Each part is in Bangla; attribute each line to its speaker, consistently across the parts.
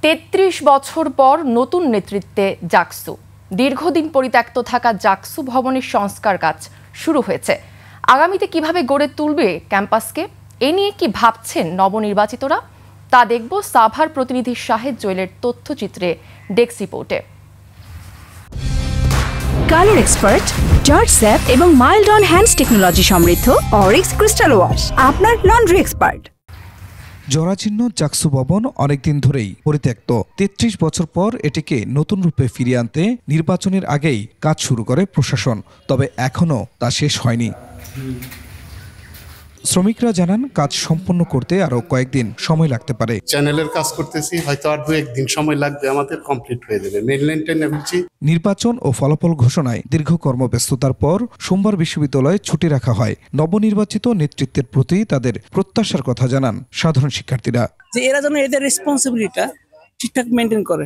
Speaker 1: ৩৩ বছর পর নতুন নেতৃত্বে জাকসু। দীর্ঘদিন পরিত্যক্ত থাকা জাকসু ভবনের সংস্কার কাজ শুরু হয়েছে। আগামীতে কিভাবে গড়ে তুলবে ক্যাম্পাসকে, এ নিয়ে কি ভাবছেন নবনির্বাচিতরা, তা দেখব সাভার প্রতিনিধি শাহেদ জোয়েলের তথ্যচিত্রে ডেস্ক রিপোর্টে।
Speaker 2: কালার এক্সপার্ট, জর্জ স্যাপ এবং মাইল্ড অন হ্যান্ডস টেকনোলজি সমৃদ্ধ অরিক্স ক্রিস্টাল ওয়াশ আপনার লন্ড্রি এক্সপার্ট।
Speaker 3: জরাজীর্ণ জাকসু ভবন অনেকদিন ধরেই পরিত্যক্ত। ৩৩ বছর পর এটিকে নতুন রূপে ফিরিয়ে আনতে নির্বাচনের আগেই কাজ শুরু করে প্রশাসন, তবে এখনও তা শেষ হয়নি। শ্রমিকরা জানান কাজ সম্পন্ন করতে আরো কয়েকদিন সময় লাগতে পারে।
Speaker 4: চ্যানেলের কাজ করতেছি, হয়তো আর 2-1 দিন সময় লাগবে, আমাদের কমপ্লিট হয়ে যাবে। মেইনল্যান্ডে নেমেছি। নির্বাচন
Speaker 3: ও ফলাফল ঘোষণায় দীর্ঘ কর্মব্যস্ততার পর সোমবার বিশ্ববিদ্যালয়ে ছুটি রাখা হয়। নবনির্বাচিত নেতৃত্বের প্রতি তাদের প্রত্যাশার কথা জানান সাধারণ শিক্ষার্থীরা।
Speaker 5: যে এরা যেন এদের রেসপন্সিবিলিটিটা ঠিকঠাক মেনটেন করে,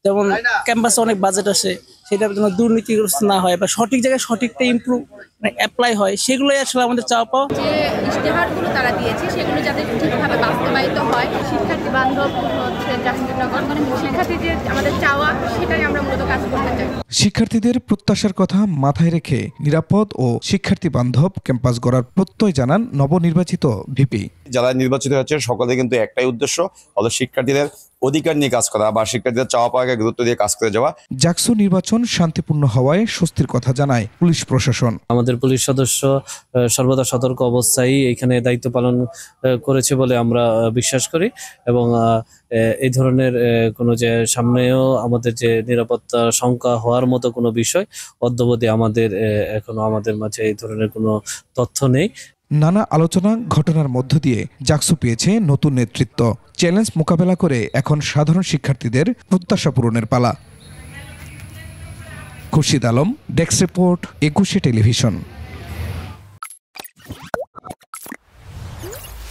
Speaker 5: যেমন ক্যাম্পাসে অনেক বাজেট আসে, সেটার জন্য দুর্নীতিগ্রস্ত না হয় বা সঠিক জায়গায় সঠিকটা ইমপ্রুভ অ্যাপ্লাই হয়, সেগুলোই আসলে আমাদের চাওয়া পাওয়া।
Speaker 6: যে ইশতেহারগুলো তারা দিয়েছে সেগুলো যাতে ঠিকভাবে বাস্তবায়িত হয়, শিক্ষার্থী বান্ধব হচ্ছে জাহাঙ্গীরনগর, মানে শিক্ষার্থীদের আমাদের চাওয়া, সেটাই আমরা মূলত কাজ করতে চাই।
Speaker 3: শিক্ষার্থীদের প্রত্যাশার কথা মাথায় রেখে নিরাপদ ও শিক্ষার্থী বান্ধব ক্যাম্পাস গড়ার প্রত্যয় জানান নবনির্বাচিত ভিপি।
Speaker 7: যারা নির্বাচিত হচ্ছে সকলে কিন্তু একটাই উদ্দেশ্য, হলো শিক্ষার্থীদের অধিকার নিয়ে কাজ করা বা শিক্ষার্থীদের চাওয়া পাওয়াকে গুরুত্ব দিয়ে কাজ করে যাওয়া।
Speaker 3: জাকসু নির্বাচন শান্তিপূর্ণ হওয়ায় স্বস্তির কথা জানায় পুলিশ প্রশাসন।
Speaker 8: আমাদের পুলিশ সদস্য সর্বদা সতর্ক অবস্থায় এখানে দায়িত্ব পালন করেছে বলে আমরা বিশ্বাস করি, এবং এই ধরনের কোনো যে সামনেও আমাদের যে নিরাপত্তা শঙ্কা হওয়ার মতো কোনো বিষয় অদ্যাবধি এখনো আমাদের মাঝে এই ধরনের কোনো তথ্য নেই।
Speaker 3: নানা আলোচনা ঘটনার মধ্য দিয়ে জাকসু পেয়েছে নতুন নেতৃত্ব। চ্যালেঞ্জ মোকাবেলা করে এখন সাধারণ শিক্ষার্থীদের প্রত্যাশা পূরণের পালা। Khurshid Alam, desk report, 21 television.